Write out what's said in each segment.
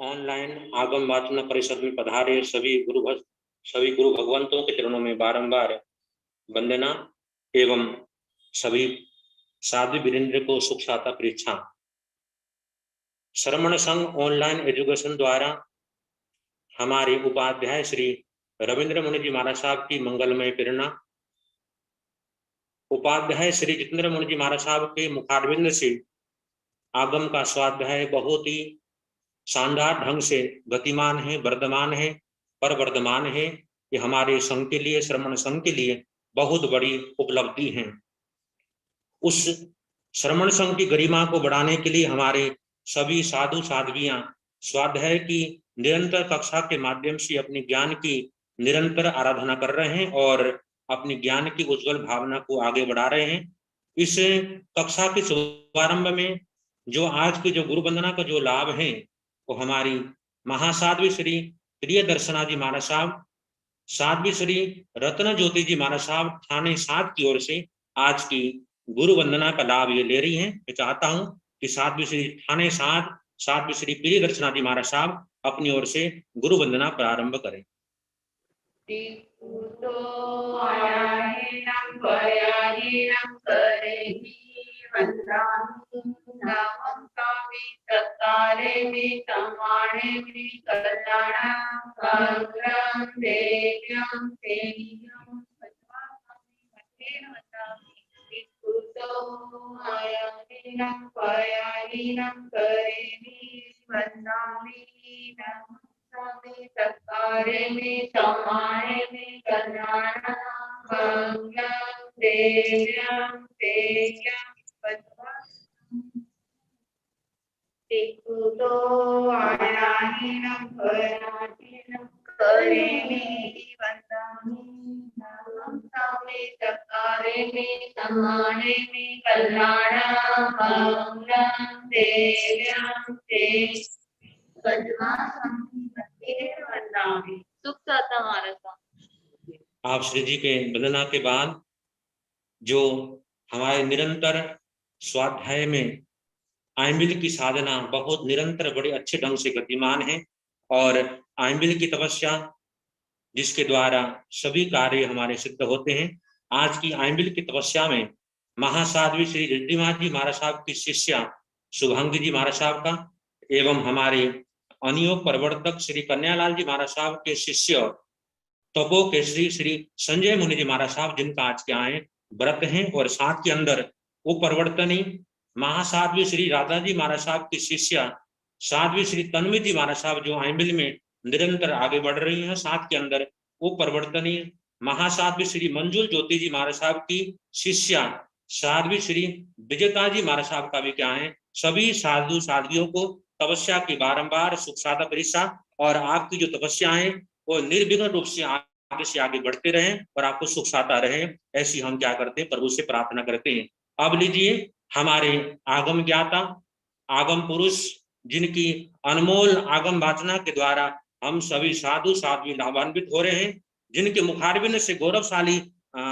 Online आगम वाचन परिषद में पधारे सभी गुरु भगवंतों के चरणों में बारंबार वंदना एवं सभी साध्वी वीरेंद्र को सुख शांता परीक्षा। श्रमण संघ ऑनलाइन एजुकेशन द्वारा हमारे उपाध्याय श्री रविंद्र मुनि जी महाराज साहब की मंगलमय प्रेरणा, उपाध्याय श्री जितेंद्र मुनि जी महाराज साहब के मुखारविंद से आगम का स्वाध्याय बहुत ही शानदार ढंग से गतिमान है, वर्धमान है, परवर्धमान है। ये हमारे संघ के लिए, श्रमण संघ के लिए बहुत बड़ी उपलब्धि है। उस श्रमण संघ की गरिमा को बढ़ाने के लिए हमारे सभी साधु साध्वियां स्वाध्याय की निरंतर कक्षा के माध्यम से अपने ज्ञान की निरंतर आराधना कर रहे हैं और अपनी ज्ञान की उज्जवल भावना को आगे बढ़ा रहे हैं। इस कक्षा के शुभारंभ में जो आज की जो गुरु वंदना का जो लाभ है वो हमारी महासाध्वी श्री प्रिय दर्शना जी महाराज साहब, साध्वी श्री रत्न ज्योति जी महाराज साहब थाने 7 की ओर से आज की गुरु वंदना का लाभ ये ले रही हैं। मैं चाहता हूं कि साध्वी श्री थाने 7 साध्वी श्री प्रिय दर्शना जी महाराज साहब अपनी ओर से गुरु वंदना प्रारंभ करें। आप श्री जी के वंदना के बाद जो हमारे निरंतर स्वाध्याय में आइंबिल की साधना बहुत निरंतर बड़े अच्छे ढंग से गतिमान है और आइंबिल की तपस्या जिसके द्वारा सभी कार्य हमारे सिद्ध होते हैं। आज की आइंबिल की तपस्या में महासाध्वी श्री रिद्धिमा जी महाराज साहब की शिष्या शुभांगी जी महाराज साहब का एवं हमारे अनियोग प्रवर्तक श्री कन्यालाल जी महाराज साहब के शिष्य तपो केसरी श्री संजय मुनि जी महाराज साहब जिनका आज के आए व्रत हैं और साथ के अंदर वो परिवर्तनी महासाध्वी श्री राधा जी महाराज साहब की शिष्या साध्वी श्री तन्वी जी महाराज साहब जो आइंबिल में निरंतर आगे बढ़ रही हैं। साथ के अंदर वो परिवर्तनी महासाध्वी श्री मंजुल ज्योति जी महाराज साहब की शिष्या साध्वी श्री विजयता जी महाराज साहब का भी क्या है। सभी साधु साध्वियों को तपस्या की बारंबार सुख साधा परीक्षा और आपकी जो तपस्या है वो निर्विघ्न रूप से आगे बढ़ते रहें और आपको सुख साता रहे, ऐसी हम क्या करते हैं प्रभु से प्रार्थना करते हैं। अब लीजिए हमारे आगम ज्ञाता आगम पुरुष जिनकी अनमोल आगम वाचना के द्वारा हम सभी साधु साध्वी लाभान्वित हो रहे हैं, जिनके मुखारविंद से गौरवशाली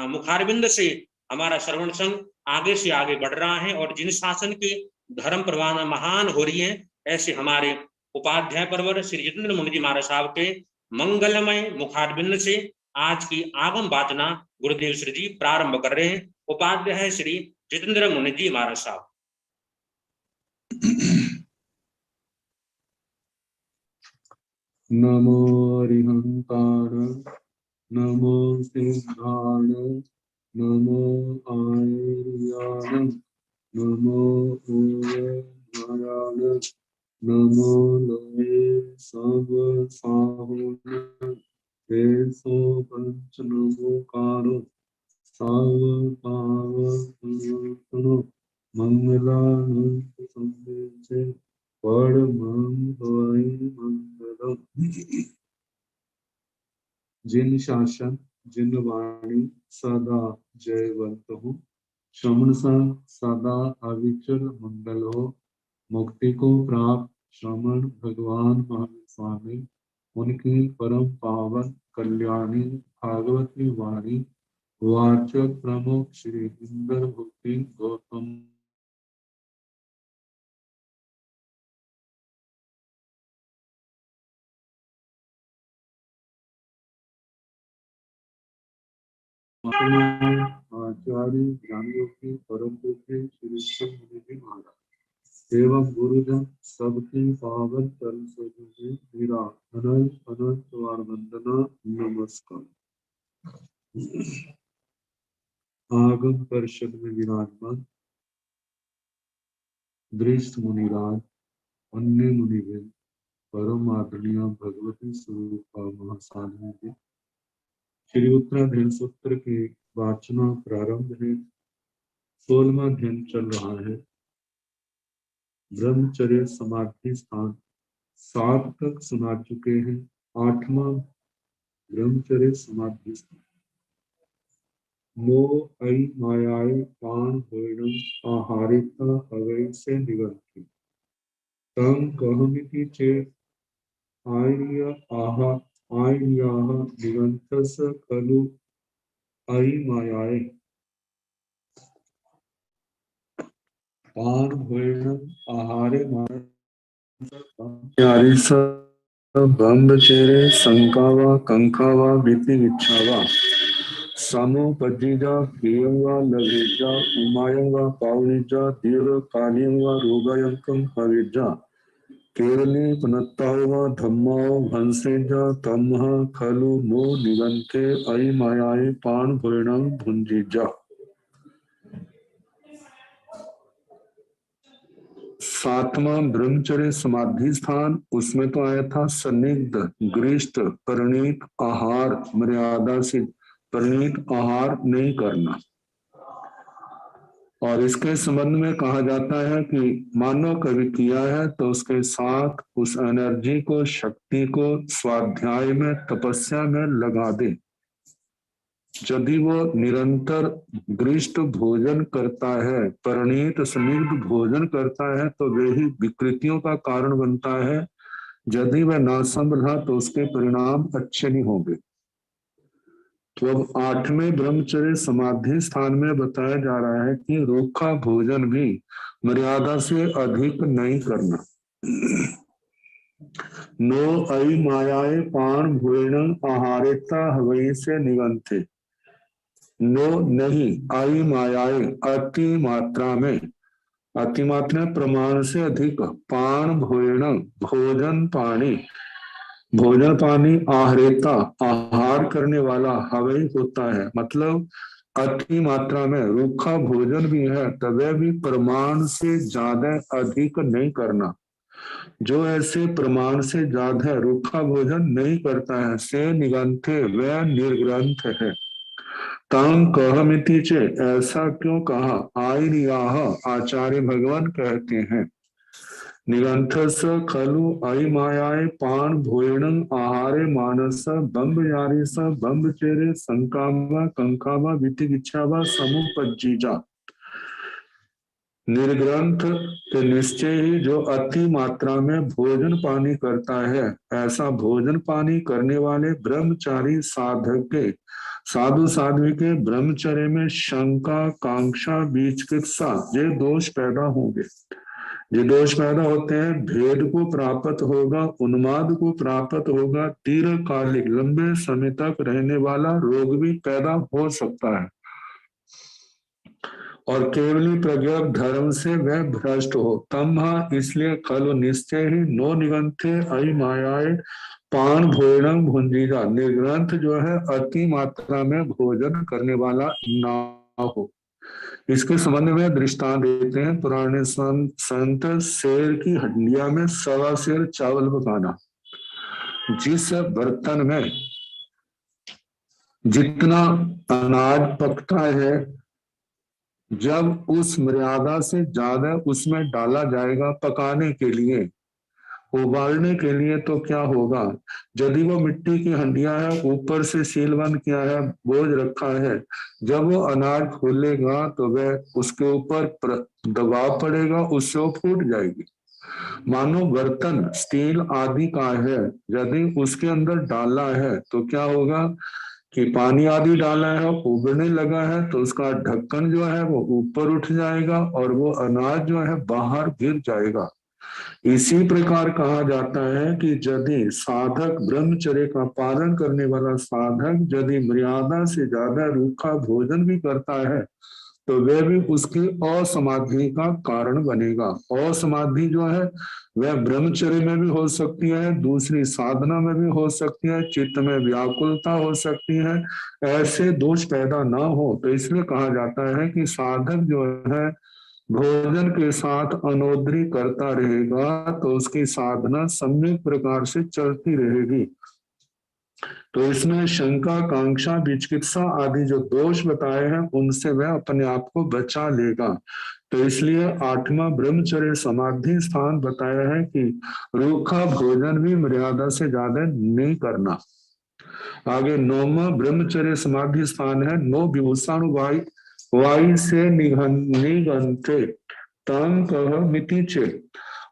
मुखारविंद से हमारा श्रवण संघ आगे से आगे बढ़ रहा है और जिन शासन की धर्म प्रवाह महान हो रही है, ऐसे हमारे उपाध्याय परवर श्री जितेंद्र मुनि जी महाराज साहब के मंगलमय मुखारविंद से आज की आगम वाचना गुरुदेव श्री जी प्रारंभ कर रहे हैं। उपाध्याय श्री जितेंद्र मुनि जी महाराज साहब। नमो हरिहंतार, नमो सिद्धान, नमो आर्यान, नमो नारायण, नमो लोये सब साहुन, सो पंच नमोकारो साव पाव मंगलानंद संदेशे मंगलम। जिन शासन जिन वाणी सदा जयवंत हो, श्रमण सदा अविचल मंगल हो। मुक्ति को प्राप्त श्रमण भगवान महावीर स्वामी उनकी परम पावन कल्याणी भागवती वाणी वाचक प्रमुख श्री इंद्र भक्ति गौतम आचार्य ज्ञानियों की परम पूज्य श्री कृष्ण मुनि जी महाराज एवं गुरुजन सबकी पावन चरण सरोज में मेरा अनंत अनंत बार वंदना नमस्कार। आगम परिषद में विराजमान दृष्ट मुनिराज, अन्य मुनिगण, परम आदरणीय भगवती स्वरूप महासाधु जी, श्री उत्तराधीन सूत्र के वाचना प्रारंभ है। 16वां अध्ययन चल रहा है। ब्रह्मचर्य समाधि स्थान 7 तक सुना चुके हैं। 8वां ब्रह्मचर्य समाधि स्थान। मोह ऐ मायाए पान होयणम आहारिता अवै से निगंति तम कहमिति चेत आर्य आहा आर्याः निगंतस खलु ऐ मायाए पान होयणम आहारे ब्रह्मचर्य संकावा कंकावा विधि विच्छावा समुपजिजा प्रियंगा लघिजा उमायंगा पावनिजा दीर्घकालींगा रोगायंकं हविजा केवली पुनत्तावा धम्माओ भंसेजा तमह खलु नो निगंते ऐ मायाए पान भुरणं भुंजिजा। 7वां ब्रह्मचर्य समाधि स्थान, उसमें तो आया था सन्निग्ध गृहस्थ परिणीत आहार मर्यादा से परिणीत आहार नहीं करना। और इसके संबंध में कहा जाता है कि मानव कभी किया है तो उसके साथ उस एनर्जी को, शक्ति को स्वाध्याय में, तपस्या में लगा दे। यदि वो निरंतर गृहस्थ भोजन करता है, परिणीत सन्निग्ध भोजन करता है, तो वे ही विकृतियों का कारण बनता है। यदि वह ना संभला तो उसके परिणाम अच्छे नहीं होंगे। तो अब 8वें ब्रह्मचर्य समाधि स्थान में बताया जा रहा है कि रोखा भोजन भी मर्यादा से अधिक नहीं करना। नो ऐ मायाए पान भोजन आहारेता हवई से निगंते। नो नहीं, आई मायाए अति मात्रा में, अति मात्रा प्रमाण से अधिक, पान भोजन भोजन पानी, भोजन पानी आहरेता आहार करने वाला हवई होता है। मतलब अति मात्रा में रूखा भोजन भी है तब भी प्रमाण से ज्यादा अधिक नहीं करना। जो ऐसे प्रमाण से ज्यादा रूखा भोजन नहीं करता है से निगंथे, वह निर्ग्रंथ है। तांग कहमिति चे, ऐसा क्यों कहा? आर्याः, आचार्य भगवान कहते हैं, निगंथस खलु ऐ मायाए पान भोजनं आहारे मानस बम्बयारिस बम्बचेरे संकावा कंकावा वितिगिच्छावा समुपज्जिजा। निर्ग्रंथ के निश्चय ही जो अति मात्रा में भोजन पानी करता है, ऐसा भोजन पानी करने वाले ब्रह्मचारी साधक के, साधु साध्वी के ब्रह्मचर्य में शंका, कांक्षा, विचिकित्सा ये दोष पैदा होंगे। ये दोष पैदा होते हैं, भेद को प्राप्त होगा, उन्माद को प्राप्त होगा, दीर्घकालिक लंबे समय तक रहने वाला रोग भी पैदा हो सकता है। और केवली प्रज्ञा धर्म से वह भ्रष्ट हो। तम इसलिए खलु निश्चय ही नो निगंथे ऐ मायाए पान भोजन भुंजीजा, निर्ग्रंथ जो है अति मात्रा में भोजन करने वाला ना हो। इसके संबंध में दृष्टांत देते हैं पुराने संत, शेर की हड्डिया में 1.25 सेर चावल पकाना। जिस बर्तन में जितना अनाज पकता है, जब उस मर्यादा से ज्यादा उसमें डाला जाएगा पकाने के लिए, उबालने के लिए, तो क्या होगा? यदि वो मिट्टी की हंडिया है, ऊपर से सील बंद किया है, बोझ रखा है, जब वो अनाज खोलेगा तो वह उसके ऊपर दबाव पड़ेगा, उससे वो फूट जाएगी। मानो बर्तन स्टील आदि का है, यदि उसके अंदर डाला है तो क्या होगा कि पानी आदि डाला है, उबलने लगा है, तो उसका ढक्कन जो है वो ऊपर उठ जाएगा और वो अनाज जो है बाहर गिर जाएगा। इसी प्रकार कहा जाता है कि यदि साधक ब्रह्मचर्य का पालन करने वाला साधक यदि मर्यादा से ज्यादा रूखा भोजन भी करता है तो वह भी उसकी असमाधि का कारण बनेगा। असमाधि जो है वह ब्रह्मचर्य में भी हो सकती है, दूसरी साधना में भी हो सकती है, चित्त में व्याकुलता हो सकती है, ऐसे दोष पैदा ना हो। तो इसलिए कहा जाता है कि साधक जो है भोजन के साथ अनोदरी करता रहेगा तो उसकी साधना सम्यक प्रकार से चलती रहेगी। तो इसमें शंका, कांक्षा, विचिकित्सा आदि जो दोष बताए हैं उनसे वह अपने आप को बचा लेगा। तो इसलिए 8वां ब्रह्मचर्य समाधि स्थान बताया है कि रूखा भोजन भी मर्यादा से ज्यादा नहीं करना। आगे 9वां ब्रह्मचर्य समाधि स्थान है नो विभूषाणुवाई वायु से निगंते तम कह मिति चेत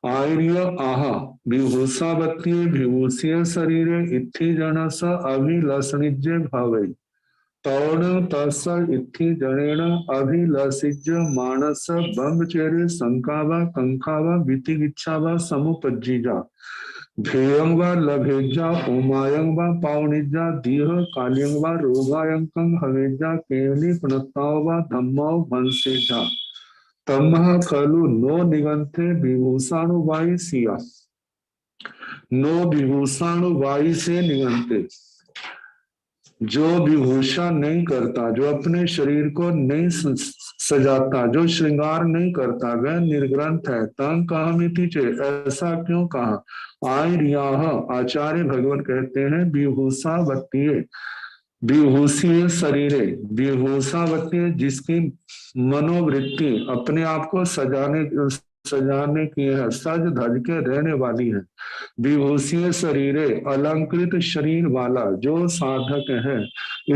आर्य आहा विभूषावत्ये विभूषीय शरीरे इत्थि जनस अभिलषणिज्य भवै तौण तस् इत्थि जनेन अभिलषिज्य मानस ब्रह्मचर्य शंका वा कंखा वा वितिगिच्छा वा समुपज्जिजा ध्येयं वा लभेज्जा उमायं वा पावनिज्जा दीह काल्यं वा रोगायंकं हवेज्जा केवली पुनत्ताव वा धम्मो वंशेज्जा तमः खलु नो निगंते विभूषाणुवाई सिया नो विभूषाणुवाई से निगंते। जो विभूषा नहीं करता, जो अपने शरीर को नहीं सजाता, जो श्रृंगार नहीं करता, वह निर्ग्रंथ है। तंग कहा मिति चे, ऐसा क्यों कहा। आर्याह आचार्य भगवान कहते हैं विभूषावत्तीय विभूषीय शरीरे, विभूषावत्तीय जिसकी मनोवृत्ति अपने आप को सजाने की है, सज धज के रहने वाली है। विभूषीय शरीरे अलंकृत शरीर वाला जो साधक है।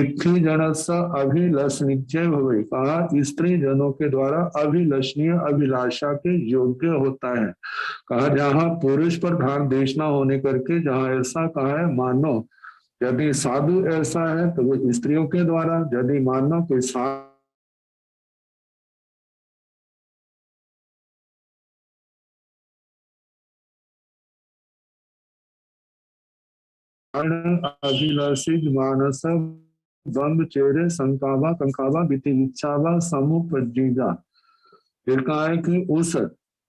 इत्थि जनस अभिलषणीय भवे, कहा स्त्री जनों के द्वारा अभिलषणीय अभिलाषा के योग्य होता है। कहा जहाँ पुरुष पर ध्यान देश न होने करके जहाँ ऐसा कहा है मानो यदि साधु ऐसा है तो वो स्त्रियों के द्वारा, यदि मानो कोई अभिलाषित मानस ब्रह्मचर्य संकावा कंकावा वितिविच्छावा समुपज्जिजा। फिर कहा है कि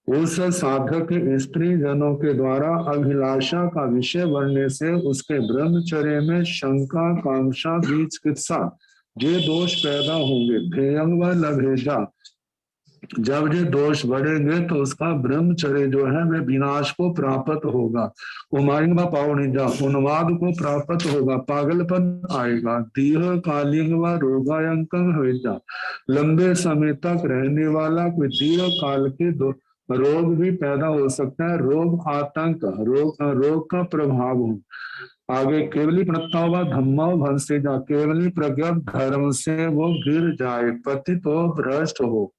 उस साधक स्त्री जनों के द्वारा अभिलाषा का विषय बनने से उसके ब्रह्मचर्य में शंका, कांक्षा, विचिकित्सा ये दोष पैदा होंगे। ध्येयं व लभेजा, जब ये दोष बढ़ेंगे तो उसका ब्रह्मचर्य जो है वह विनाश को प्राप्त होगा। उमायंग व पावनिजा, उन्माद को प्राप्त होगा, पागलपन आएगा। दीह कालिंग व रोगायंकं हवेजा, लंबे समय तक रहने वाला कोई दीर्घ काल के रोग भी पैदा हो सकता है। रोग आतंक, रोग का प्रभाव हो। आगे केवली प्रत्तावा धम्मा भंसेजा, केवली प्रज्ञा धर्म से वो गिर जाए, पतित हो, भ्रष्ट हो।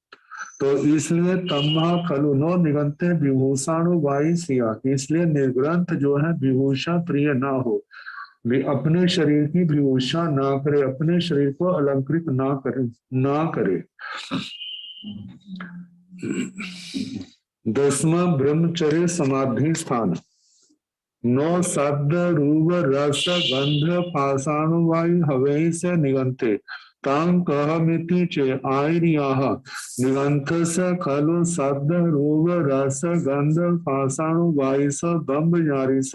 तो इसलिए तम्हा खलु नो निगंते विभूषाणु वाई सिया, इसलिए निर्ग्रंथ जो है विभूषा प्रिय ना हो, वे अपने शरीर की विभूषा ना करे, अपने शरीर को अलंकृत ना करे। 10वां ब्रह्मचर्य समाधि स्थान नो शब्द रूप रस गंध पाषाणु वायु हवै से निगंते तां कहमिति चे आर्याः निगंथस खलु शब्द रूप रस गंध पाषाणु वायुस ब्रह्मचारिस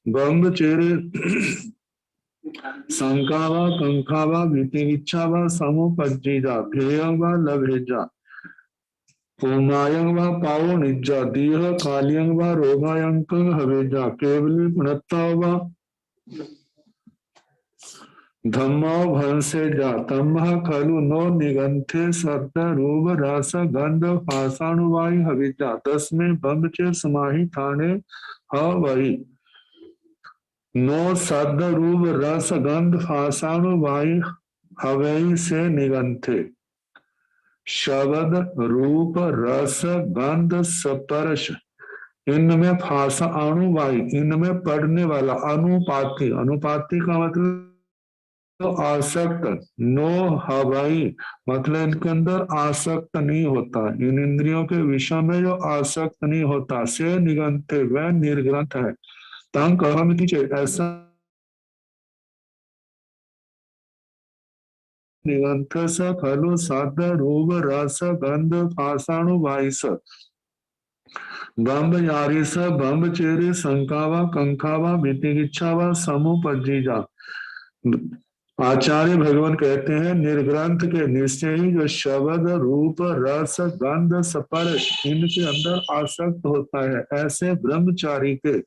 ब्रह्मचर्य शंकावा कंखावा वितिविच्छावा समुपज्जिजा ध्येयवा लभेजा उमायं वा पावनिज्जा दीह कालियं वा रोगायंकं हवेजा केवली पुनत्ता वा धम्मो भंसेजा तमः खलु नो निगंथे शब्द रूप रस गंध पाषाणु वायु हविजा। 10वें ब्रह्मचर्य समाहि थाने हवै नो शब्द रूप रस गंध पाषाणु वायु हवै से निगंथे। शब्द रूप रस गंध स्पर्श इनमें फासा अणु वायु, इनमें पड़ने वाला अनुपाति, अनुपाति का मतलब तो आसक्त नो हवाई मतलब इनके अंदर आसक्त नहीं होता, इन इंद्रियों के विषय में जो आसक्त नहीं होता, से निगंते वह निर्ग्रंथ है। तंग कहमिति चेत ऐसा निगंथ स खलु साध रूप रस गंध पाषाणु वाइस बम्ब यारिस बम्ब चेरी संकावा कंखावा वितिगिच्छावा समुपजीजा। आचार्य भगवान कहते हैं निर्ग्रंथ के निश्चय ही जो शब्द रूप रस गंध स्पर्श इनके अंदर आसक्त होता है, ऐसे ब्रह्मचारी के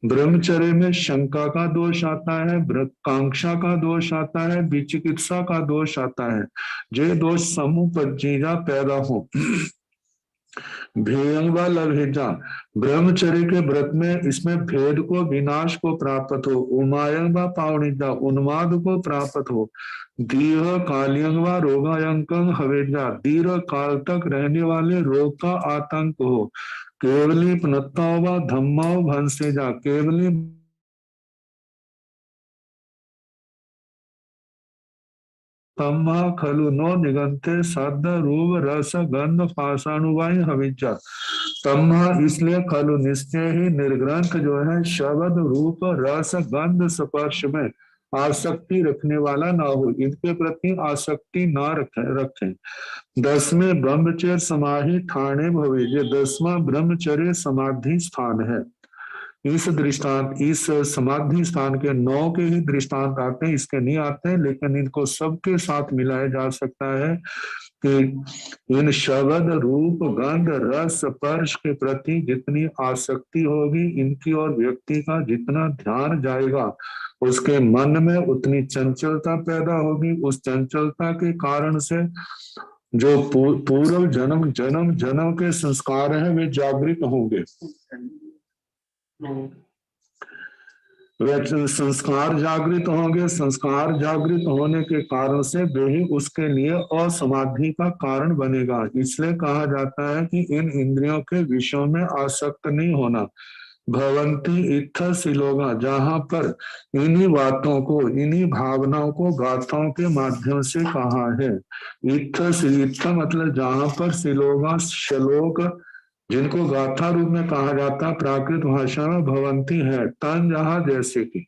ब्रह्मचर्य में शंका का दोष आता है, कांक्षा का दोष आता है, विचिकित्सा का दोष आता है। जो दोष समुपजीजा पैदा हो भेयं व लभेजा ब्रह्मचर्य के व्रत में इसमें भेद को विनाश को प्राप्त हो, उमायं व पावनिजा उन्माद को प्राप्त हो, दीर्घ कालियं व रोगायंकं हवेजा दीर्घ काल तक रहने वाले रोग का आतंक हो, केवली पुनत्ता व धम्मा भंसेजा केवली तम्मा खलु नो निगंते सद रूप रस गंध पाषाणुवाई हविजा। तम्मा इसलिए खलु निश्चय ही निर्ग्रंथ जो है शब्द रूप रस गंध स्पर्श में आसक्ति रखने वाला ना हो, इनके प्रति आसक्ति ना रखें। 10वें ब्रह्मचर्य समाधि ठाणे भवे, ये 10वां ब्रह्मचर्य समाधि स्थान है। इस दृष्टांत इस समाधि स्थान के 9 के ही दृष्टांत आते हैं, इसके नहीं आते हैं, लेकिन इनको सबके साथ मिलाया जा सकता है कि इन शब्द रूप गंध रस स्पर्श के प्रति जितनी आसक्ति होगी, इनकी और व्यक्ति का जितना ध्यान जाएगा, उसके मन में उतनी चंचलता पैदा होगी। उस चंचलता के कारण से जो पूर्व जन्म जन्म जन्म के संस्कार हैं वे जागृत होंगे। वे संस्कार जागृत होंगे, संस्कार जागृत होने के कारण से वे ही उसके लिए असमाधि का कारण बनेगा। इसलिए कहा जाता है कि इन इंद्रियों के विषयों में आसक्त नहीं होना। भवंती इत्थ सिलोगा, जहां पर इन्हीं बातों को इन्हीं भावनाओं को गाथाओं के माध्यम से कहा है। इत्थ मतलब जहां पर सिलोगा श्लोक जिनको गाथा रूप में कहा जाता प्राकृत भाषा में भवंती है, तन जहां जैसे कि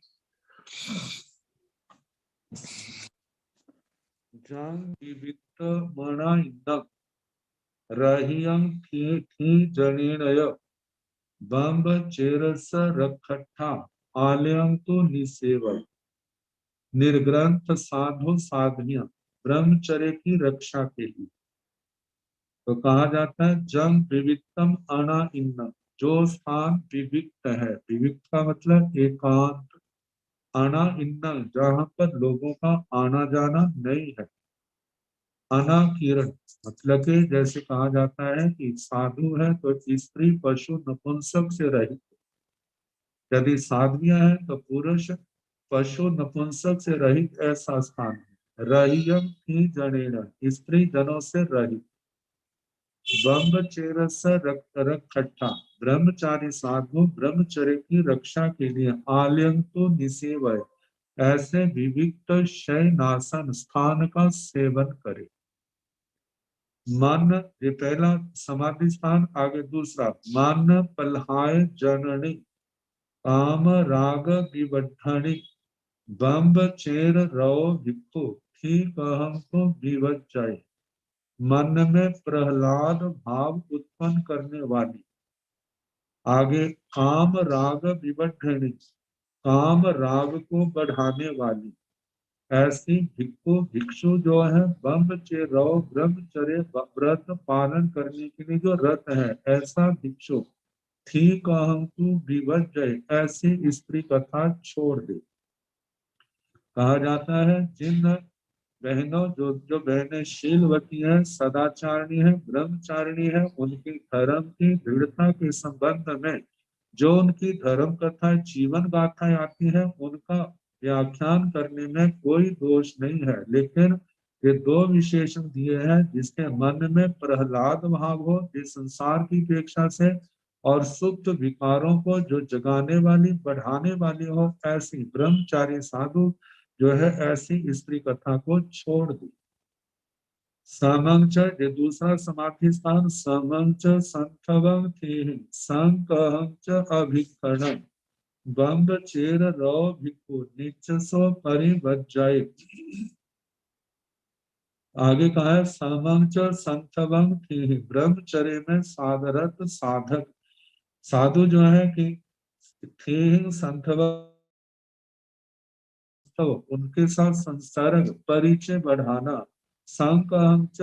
जनेनय बम्ब चेरस रखठा आलयं तो निसेवय। निर्ग्रंथ साधु साधनिया ब्रह्मचर्य की रक्षा के लिए तो कहा जाता है जम विविक्तम अना इन्न, जो स्थान विविक्त है, विविक्त का मतलब एकांत, अना इन्न जहां पर लोगों का आना जाना नहीं है, अनाकिरण मतलब कि जैसे कहा जाता है कि साधु है तो स्त्री पशु नपुंसक से रहित, यदि साध्वियां है तो पुरुष पशु नपुंसक से रहित ऐसा स्थान है। रहियम ही जनेन स्त्री जनों से रहित। ब्रह्मचर्यस रक्षठा ब्रह्मचारी साधु ब्रह्मचर्य की रक्षा के लिए आलयं तो निसेवय ऐसे विविक्त शयनासन स्थान का सेवन करे। मन ये पहला समाधि स्थान, आगे दूसरा मन पल्हाय जननी काम राग विबद्धनी बम्ब चेर रो भिक्खु ठीक अहम को विवज्जय। मन में प्रहलाद भाव उत्पन्न करने वाली, आगे काम राग विबद्धनी काम राग को बढ़ाने वाली ऐसी भिक्खु भिक्षु जो है ब्रह्मचर्य ब्रह्मचर्य व्रत पालन करने के लिए जो रत है, ऐसा भिक्षु ठीक अहम तू विवज्जय ऐसी स्त्री कथा छोड़ दे। कहा जाता है जिन बहनों जो बहनें शीलवती हैं, सदाचारिणी है, ब्रह्मचारिणी है, उनकी धर्म की दृढ़ता के संबंध में जो उनकी धर्म कथा जीवन गाथाएं आती है, उनका व्याख्यान करने में कोई दोष नहीं है। लेकिन ये 2 विशेषण दिए हैं, जिसके मन में प्रहलाद भाव हो, जिस संसार की अपेक्षा से, और सुप्त विकारों को जो जगाने वाली बढ़ाने वाली हो, ऐसी ब्रह्मचारी साधु जो है ऐसी स्त्री कथा को छोड़ दी। समंच, ये दूसरा समाधि स्थान, समंच संथवं थी संकहंच अभिकरण बम्ब चेर रो भिक्खु निचसो परिवज्जाय। आगे कहा है समंच संथवं थी, ब्रह्मचर्य में साधरत साधक साधु जो है कि थी संथवं, तो उनके साथ संसर्ग परिचय बढ़ाना, संकहंच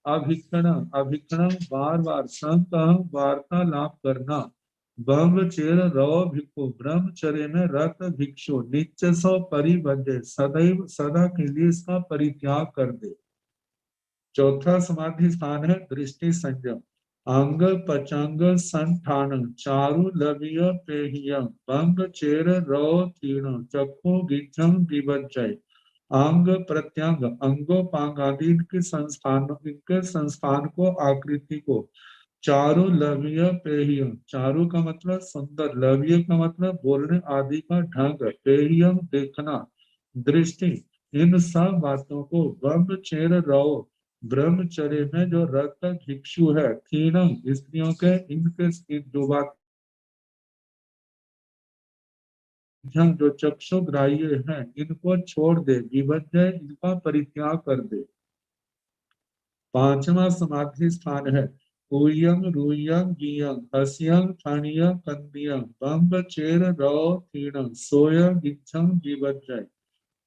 अभिक्षण अभिक्षण बार बार संकहं वार्तालाप करना, ब्रह्मचर्य रव भिक्षु ब्रह्मचर्य में रत भिक्षु नित्य सो परिबद्ध सदैव सदा के लिए इसका परित्याग कर दे। चौथा समाधि स्थान है दृष्टि संयम, अंग पचंग संठान चारु लव्य पेहिय भंग चेर रो तीर्ण चक्षु गिच्छं विवज्जय। अंग प्रत्यंग अंगोपांग आदि इनके संस्थान को आकृति को, चारु लव्य पेहिय चारु का मतलब सुंदर, लव्य का मतलब बोलने आदि का ढंग, पेहियम देखना, दृष्टि, इन सब बातों को ब्रह्मचर्य रहो ब्रह्मचर्य में जो रत भिक्षु है, तीनम स्त्रियों के इनके दो बात जो चक्षुग्राह्य हैं इनको छोड़ दे, विवज्जय इनका परित्याग कर दे। पांचवा समाधि स्थान है ऊयम रूयम गियम हस्यम थनियम कंदियम बम्ब चेर रौ तीणम सोयम इच्छम विवज्जय।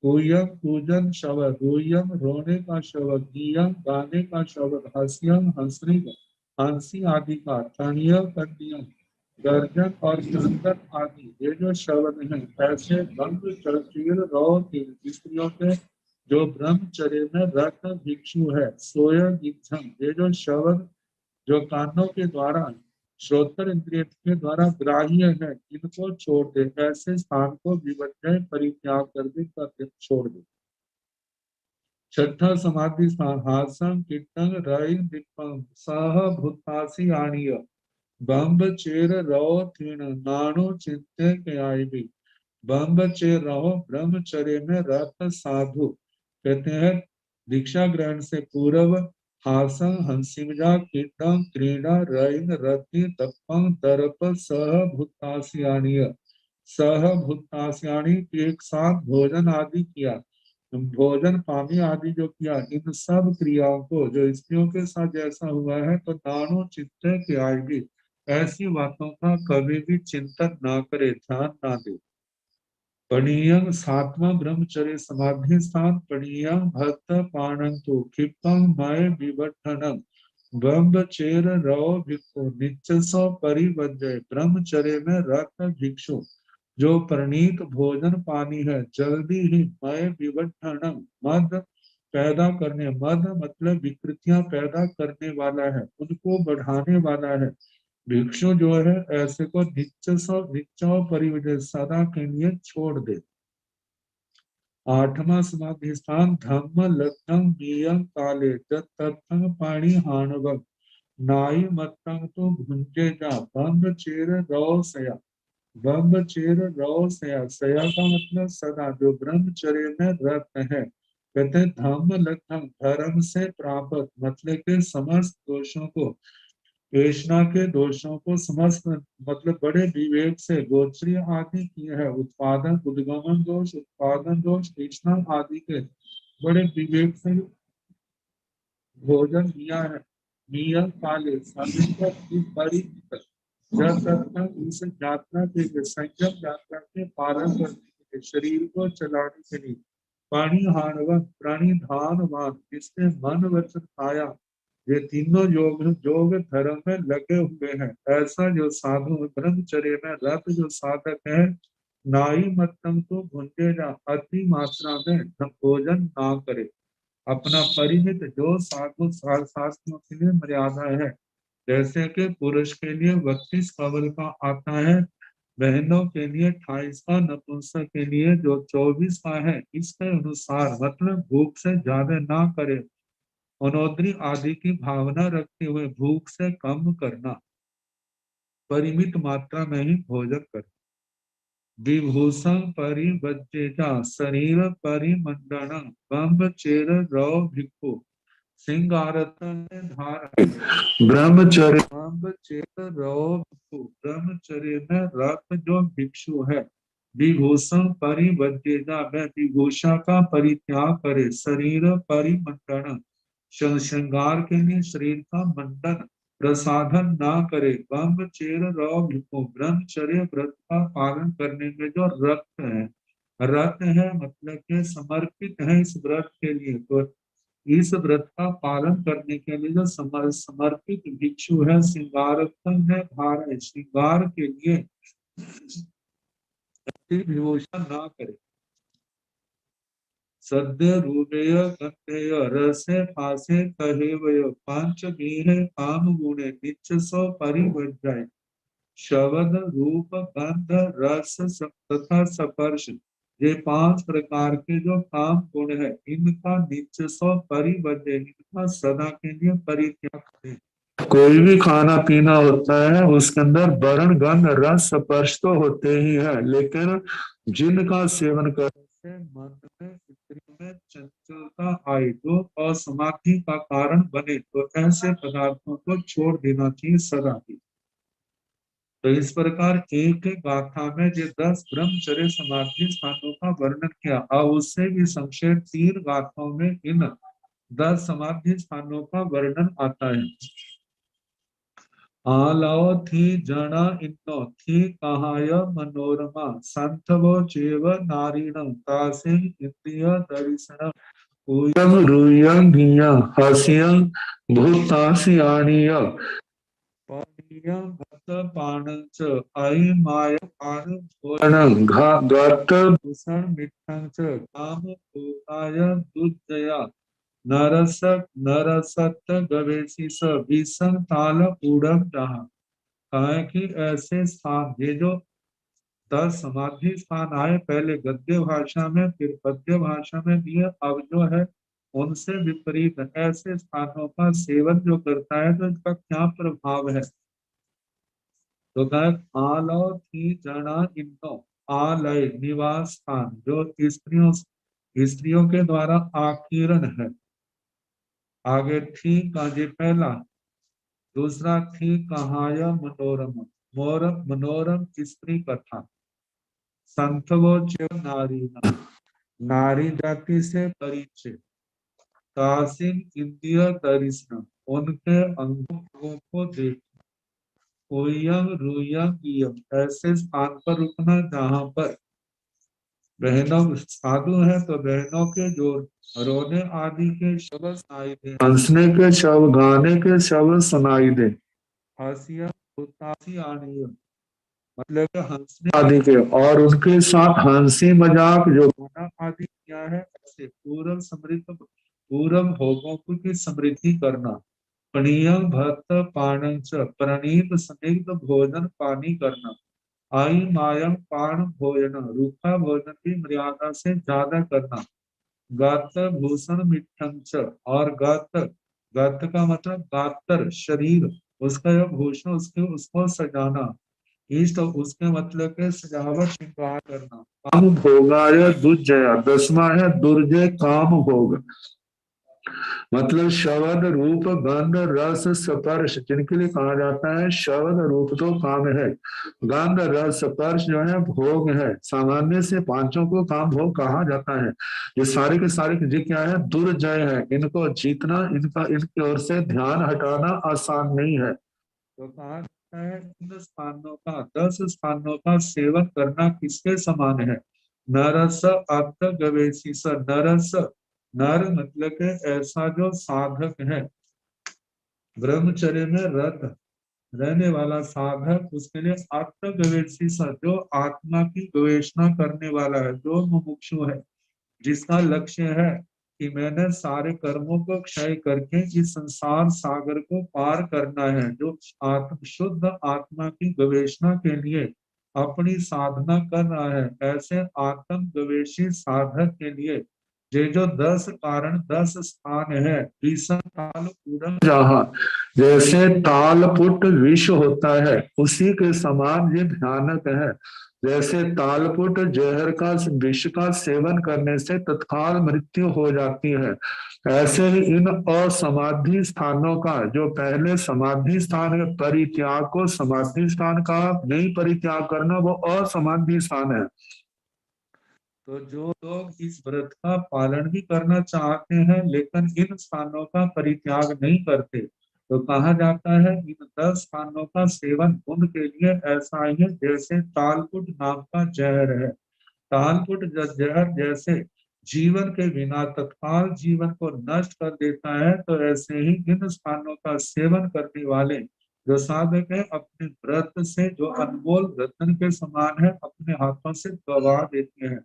ऊयम पूजन शब्द, रूयम रोने का शब्द, गियम गाने का शब्द, हस्यम हंसने हंसी आदि का, थनियम कंदियम गर्जन और क्रंदन आदि ये जो शब्द हैं, ऐसे बंद चीर रौ तीन स्त्रियों के जो ब्रह्मचर्य में रत भिक्षु है, सोय इच्छम ये जो शब्द जो कानों के द्वारा श्रोत्र इंद्रिय के द्वारा ग्राह्य है, इनको छोड़ दे, ऐसे स्थान को विवज्जय परित्याग कर दे, छोड़ दे। छठा समाधि स्थान हासम कीर्तन रई दीपम सह भूतासी आणीय बम्ब चेर रहो तीर्ण नाणु चिंते के आई भी। बम्ब चेर रहो ब्रह्मचर्य में रत साधु, कहते हैं दीक्षा ग्रहण से पूर्व हासं हंसी मजाक कीर्तन क्रीड़ा रईन रति तपं दर्प सह भूतास्याणीय सह भूतास्याणी एक साथ भोजन आदि किया, भोजन पानी आदि जो किया, इन सब क्रियाओं को जो स्त्रियों के साथ जैसा हुआ है, तो नानो चित्ते के आई भी ऐसी बातों का कभी भी चिंतन ना करे, ध्यान ना दे। पणियम सातवां ब्रह्मचर्य समाधि स्थान पणियम भक्त पाणंतु क्षिप्तम मय विवटनम ब्रह्म चेर रव भिक्षु नित्यसो परिवज्जय। ब्रह्मचर्य में रत भिक्षु जो प्रणीत भोजन पानी है, जल्दी ही मय विवटनम मद पैदा करने, मद मतलब विकृतियां पैदा करने वाला है, उनको बढ़ाने वाला है, भिक्षु जो है ऐसे को नित्य परिवजय सदा के लिए छोड़ दे। आठवां समाधि स्थान धम्म लग्नम नियम काले तत्थं पाणी हाणवम नाई मत्तंग तो भुंजे जा बम्ब चेर रौ सया। बम्ब चेर रौ सया, सया का मतलब सदा, जो ब्रह्मचर्य में रत है, कहते धम्म लग्नम धर्म से प्राप्त मतलब के समस्त दोषों को, कृष्णा के दोषों को समस्त मतलब बड़े विवेक से गोचरी आदि किए है, उत्पादन उद्गमन दोष उत्पादन दोष कृष्णा आदि के बड़े विवेक से भोजन दिया है। नियम काले बड़ी जब तक इस यात्रा के लिए संयम यात्रा के पालन करने के लिए, शरीर को चलाने के लिए, पानी हानवन प्राणी धानवान जिसने मन वचन खाया, ये तीनों योग धर्म में लगे हुए हैं, ऐसा जो साधु ब्रह्मचर्य में रत जो साधक है, नाई मतम को भुंजे जा अति मात्रा में भोजन ना करे, अपना परिमित जो साधु शास्त्रों के लिए मर्यादा है, जैसे कि पुरुष के लिए 32 कवल का आता है, बहनों के लिए 28 का, नपुंसक के लिए जो 24 का है, इसके अनुसार मतलब भूख से ज्यादा ना करे, मनोदरी आदि की भावना रखते हुए भूख से कम करना, परिमित मात्रा में ही भोजन करना। विभूषण परिवज्जेता शरीर परिमंडन ब्रह्मचर्य रौ भिक्षु सिंगारतन धार ब्रह्मचर्य रौ भिक्षु ब्रह्मचर्य में रत जो भिक्षु है विभूषण परिवज्जेता वह विभूषा का परित्याग करे शरीर परिमंडन श्रृंगार के लिए शरीर का मंडन प्रसाधन ना करे ब्रह्मचर्य रौ भिक्षु ब्रह्मचर्य व्रत का पालन करने में जो रत है मतलब के समर्पित है इस व्रत के लिए तो इस व्रत का पालन करने के लिए जो समर्पित भिक्षु है श्रृंगारत्म है भार है श्रृंगार के लिए विभूषण ना करे सद्य रूपेय गंधेय रसे फासे कहेवय पांच गीहे काम गुणे नित्य सो परिवर्जाय शब्द रूप गंध रस तथा स्पर्श ये 5 प्रकार के जो काम गुण है इनका नित्य सो परिवर्जय इनका सदा के लिए परित्याग करें। कोई भी खाना पीना होता है उसके अंदर वर्ण गंध रस स्पर्श तो होते ही है लेकिन जिनका सेवन करने से मन में इंद्रियों में चंचलता आए जो असमाधि का कारण बने तो ऐसे पदार्थों को छोड़ देना चाहिए सदा ही। तो इस प्रकार एक गाथा में जो 10 ब्रह्मचर्य समाधि स्थानों का वर्णन किया और उससे भी संक्षेप 3 गाथाओं में इन 10 समाधि स्थानों का वर्णन आता है। आलाओ थी जना इन्नो थी कहाय मनोरमा संथवो चेव नारीण तासे इंद्रिय दर्शन उयम रूयं गिया हस्यं भूतास्याणीय पाणच आई माय पान भोजन गत भूषण मिठ्ठं च काम भूताय दुर्जया नरसत गवेशी स भीषण ताल उड़म जहा कहा कि ऐसे स्थान ये जो 10 समाधि स्थान आए पहले गद्य भाषा में फिर पद्य भाषा में भी है अब जो है उनसे विपरीत ऐसे स्थानों का सेवन जो करता है तो इसका क्या प्रभाव है तो कहा आलो थी जना इन्नो आलय निवास स्थान जो स्त्रियों के द्वारा आकीर्ण है आगे थी का जी पहला दूसरा थी कहाय मनोरम मनोरम स्त्री कथा संथवो नारी नारी जाति से परिचय तासीन इंद्रिय दर्शन उनके अंगों को देख ऐसे स्थान पर रुकना जहाँ पर बहनों साधु है तो बहनों के जो रोने आदि के शब्द सुनाई दे हंसने के शब्द गाने के शब्द सुनाई दे हंसिया आनी मतलब हंसने आदि के और उनके साथ हंसी मजाक जो गाना आदि किया है ऐसे पूर्व भोगों की समृद्धि करना प्रणीयम भक्त पाणंच प्रणीत स्निग्ध भोजन पानी करना आई मायम पान भोजन रूखा भोजन की मर्यादा से ज्यादा करना गात भूषण मिठंच और गात का मतलब गातर शरीर उसका यह भूषण उसको सजाना इष्ट उसके मतलब के सजावट श्रृंगार करना काम भोगाय दुर्जया 10वां है दुर्जय काम भोग मतलब शब्द रूप गंध रस स्पर्श जिनके लिए कहा जाता है शब्द रूप तो काम है गंध रस स्पर्श जो है भोग है सामान्य से 5 को काम भोग कहा जाता है ये सारे के सारे जी क्या है दुर्जय है इनको जीतना इनकी ओर से ध्यान हटाना आसान नहीं है तो कहा जाता है इन स्थानों का 10 स्थानों का सेवन करना किसके समान है नरस अर्थ गवेशी स नरस नर मतलब के ऐसा जो साधक है ब्रह्मचर्य में रत रहने वाला साधक उसके लिए आत्मगवेशी जो आत्मा की गवेषणा करने वाला है जो मुमुक्षु है जिसका लक्ष्य है कि मैंने सारे कर्मों को क्षय करके इस संसार सागर को पार करना है जो शुद्ध आत्मा की गवेषणा के लिए अपनी साधना कर रहा है ऐसे आत्म गवेशी साधक के लिए ये जो 10 कारण 10 स्थान है ताल उड़न जहाँ जैसे ताल पुट विश्व होता है उसी के समान ये भयानक है जैसे तालपुट जहर का विष का सेवन करने से तत्काल मृत्यु हो जाती है, ऐसे ही इन असमाधि स्थानों का, जो पहले समाधि स्थान है, परित्याग को समाधि स्थान का नहीं परित्याग करना, वो असमाधि स्थान है। तो जो लोग इस व्रत का पालन भी करना चाहते हैं लेकिन इन स्थानों का परित्याग नहीं करते, तो कहा जाता है इन 10 स्थानों का सेवन उनके लिए ऐसा ही है जैसे तालकुट नाम का जहर है। तालकुट जहर जैसे जीवन के बिना तत्काल जीवन को नष्ट कर देता है, तो ऐसे ही इन स्थानों का सेवन करने वाले जो साधक है अपने व्रत से जो अनमोल रत्न के समान है अपने हाथों से गवा देते हैं,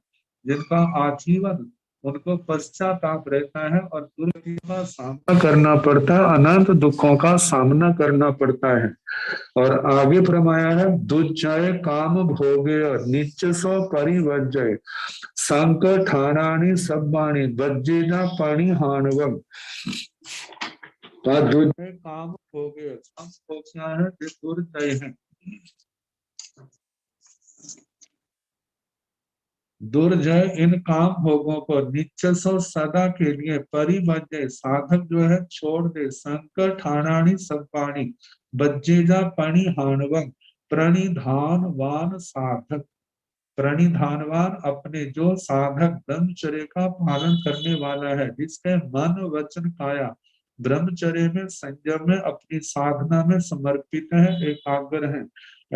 जिनका आजीवन उनको पश्चाताप रहता है और दुर्गति का सामना करना पड़ता है, अनंत दुखों का सामना करना पड़ता है। और आगे फरमाया है, दुर्जय काम भोगे नित्य सो परिवर्जय संकट ठाणानी सब्बाणी बज्जेना पाणी हानवम। दुर्जय काम भोगे, सब क्या है, दुर्जय है। दुर्जय इन काम भोगों को नित्य सो सदा के लिए परिवर्जय साधक जो है छोड़ दे, संकट ठाणानी सब्बाणी बज्जेजा पाणी हानवम। प्रणिधानवान साधक, प्रणिधानवान अपने जो साधक ब्रह्मचर्य का पालन करने वाला है, जिसके मन वचन काया ब्रह्मचर्य में संयम में अपनी साधना में समर्पित है, एकाग्र है,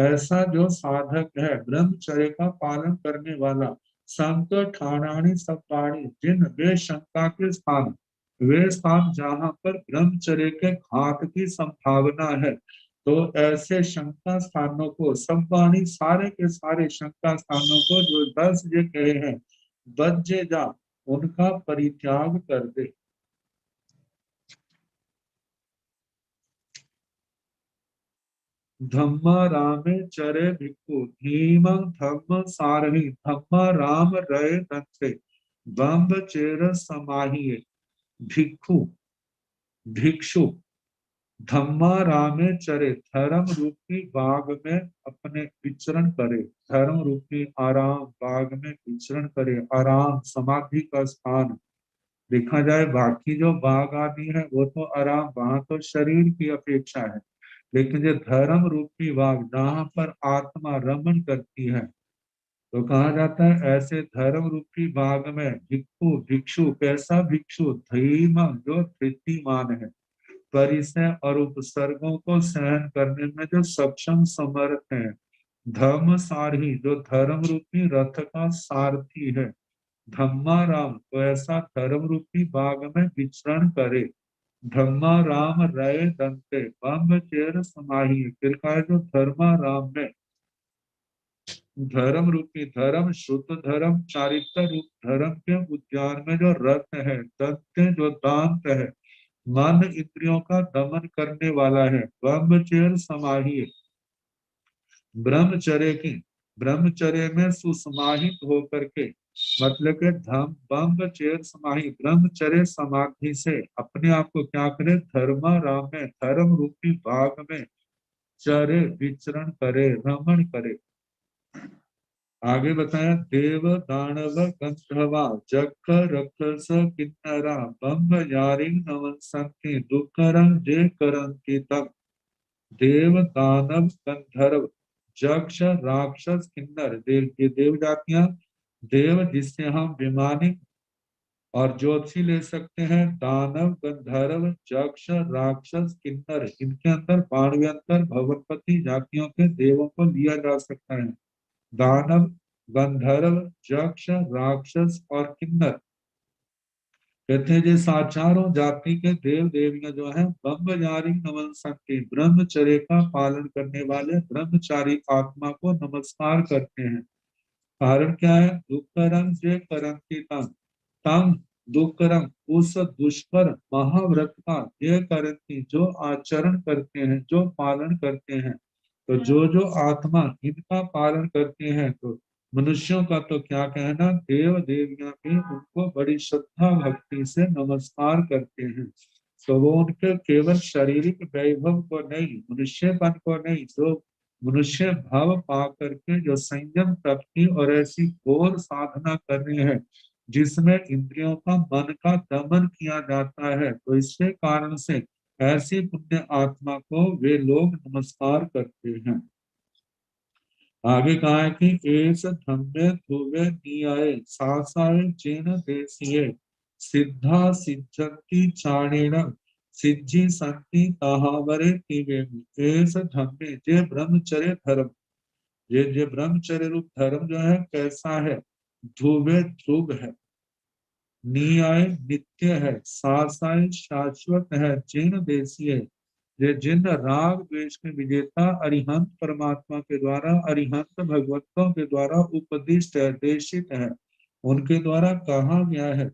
ऐसा जो साधक है ब्रह्मचर्य का पालन करने वाला, संकट ठाणानी सब्बाणी जिन वे शंका के स्थान, वे स्थान जहाँ पर ब्रह्मचर्य के घात की संभावना है, तो ऐसे शंका स्थानों को सब्बाणी सारे के सारे शंका स्थानों को जो 10 ये कहे हैं बज्जे जा, उनका परित्याग कर दे। धम्मा रामे चरे भिक्खु धीम धम्म सारही धम्मा राम रहे दंते बम्ब चेर समाहिए। भिक्खु भिक्षु धम्मा रामे चरे, धर्म रूपी बाग में अपने विचरण करे, धर्म रूपी आराम बाग में विचरण करे। आराम समाधि का स्थान, देखा जाए बाकी जो बाग आदि है वो तो आराम, वहां तो शरीर की अपेक्षा है, लेकिन जो धर्म रूपी बाग जहाँ पर आत्मा रमण करती है, तो कहा जाता है ऐसे धर्म रूपी बाग में भिक्षु भिक्षु, कैसा भिक्षु, धीम जो धृतिमान है, परिसय और उपसर्गों को सहन करने में जो सक्षम समर्थ है, धर्म सारही जो धर्म रूपी रथ का सारथी है, धम्मा राम तो ऐसा धर्म रूपी बाग में विचरण करे, धम्मा राम रय दंते बम्ब चेर समाही, फिर कहा जो धर्मा राम में धर्म रूपी, धर्म शुद्ध धर्म चारित्र रूप धर्म के उद्यान में जो रथ है, दंते जो दांत है, मन इंद्रियों का दमन करने वाला है, ब्रह्मचर्य समाहिए, ब्रह्मचर्य की ब्रह्मचर्य में सुसमाहित होकर के, मतलब के धम ब्रह्मचर्य समाहित ब्रह्मचर्य समाधि से अपने आप को क्या करे, धर्म राम में धर्म रूपी भाग में चरे विचरण करे, रमण करे। आगे बताया, देव दानव गंधर्वा जख रक्षस किन्नरा बम्ब यारी नवंसंति दुखरं जे करंति तम। देव दानव गंधर्व यक्ष राक्षस किन्नर, देव की देव जातियां, देव जिससे हम विमानी और ज्योतिषी ले सकते हैं, दानव गंधर्व यक्ष राक्षस किन्नर, इनके अंदर बाणव्यंतर भवनपति जातियों के देवों को लिया जा सकता है। दानव गंधर्व यक्ष राक्षस और किन्नर, कहते हैं जो साचारों जाति के देव देवियां जो हैं ब्रह्मचारी नमस्कार, ब्रह्मचर्य का पालन करने वाले ब्रह्मचारी आत्मा को नमस्कार करते हैं। कारण क्या है, दुष्करम जे करंती तम, तम दुष्करम उस दुष्कर महाव्रत का ये करंती जो आचरण करते हैं, जो पालन करते हैं, तो जो आत्मा इनका पालन करते हैं, तो मनुष्यों का तो क्या कहना, देव देवियां भी उनको बड़ी श्रद्धा भक्ति से नमस्कार करते हैं। तो वो उनके केवल शारीरिक वैभव को नहीं, मनुष्यपन को नहीं, जो मनुष्य भाव पा करके जो संयम तप की और ऐसी घोर साधना करनी है जिसमें इंद्रियों का मन का दमन किया जाता है, तो इसके कारण से ऐसी पुण्य आत्मा को वे लोग नमस्कार करते हैं। आगे कहा है कि एस धम्मे ध्रुवे नियाये सासाय चेन देशिये सिद्धा सिद्धंति चाणेन सिद्धि संति ताहावरे तिवेमि। एस धम्मे जे ब्रह्मचर्य धर्म, ये ब्रह्मचर्य रूप धर्म जो है कैसा है, ध्रुवे ध्रुव है, न्याय नित्य है, सासाय शाश्वत है, जिन देशीय ये जिन राग द्वेष के विजेता अरिहंत परमात्मा के द्वारा अरिहंत भगवतों के द्वारा उपदिष्ट है, देशित है, उनके द्वारा कहा गया है।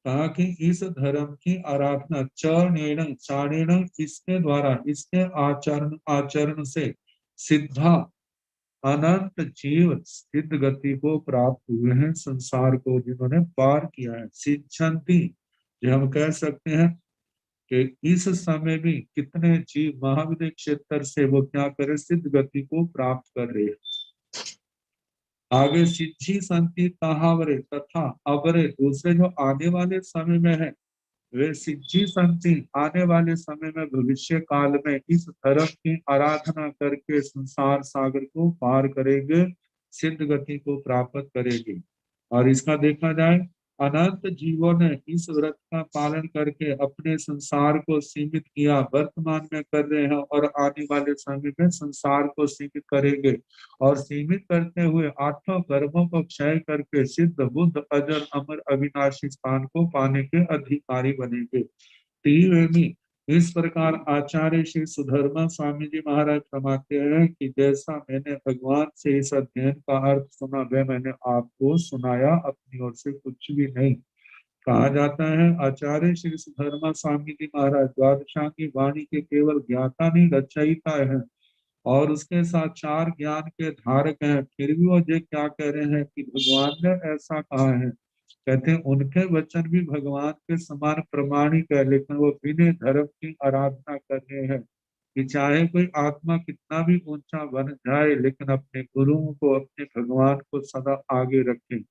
कहा कि इस धर्म की आराधना चरणेन चाणेन इसके द्वारा इसके आचरण आचरण से सिद्धा अनंत जीव सिद्ध गति को प्राप्त हुए हैं, संसार को जिन्होंने पार किया है। सिद्धंति जो हम कह सकते हैं कि इस समय भी कितने जीव महाविद्य क्षेत्र से वो क्या करे, सिद्ध गति को प्राप्त कर रहे हैं। आगे सिद्धि संति कहावरे तथा अवरे दूसरे जो आने वाले समय में है, वे सिद्धि संति आने वाले समय में भविष्य काल में इस धर्म की आराधना करके संसार सागर को पार करेंगे, सिद्ध गति को प्राप्त करेंगे। और इसका देखा जाए अनंत जीवों ने इस व्रत का पालन करके अपने संसार को सीमित किया, वर्तमान में कर रहे हैं और आने वाले समय में संसार को सीमित करेंगे, और सीमित करते हुए आठों कर्मों को क्षय करके सिद्ध बुद्ध अजर अमर अविनाशी स्थान को पाने के अधिकारी बनेंगे। टीवेमी इस प्रकार आचार्य श्री सुधर्मा स्वामी जी महाराज फरमाते हैं कि जैसा मैंने भगवान से इस अध्ययन का अर्थ सुना वह मैंने आपको सुनाया, अपनी ओर से कुछ भी नहीं। कहा जाता है आचार्य श्री सुधर्मा स्वामी जी महाराज द्वादशांगी वाणी के केवल ज्ञाता नहीं रचयिता है, और उसके साथ चार ज्ञान के धारक हैं, फिर भी वो ये क्या कह रहे हैं कि भगवान ने ऐसा कहा है। कहते हैं उनके वचन भी भगवान के समान प्रमाणिक है, लेकिन वो बिना धर्म की आराधना कर रहे हैं कि चाहे कोई आत्मा कितना भी ऊंचा बन जाए लेकिन अपने गुरुओं को अपने भगवान को सदा आगे रखें।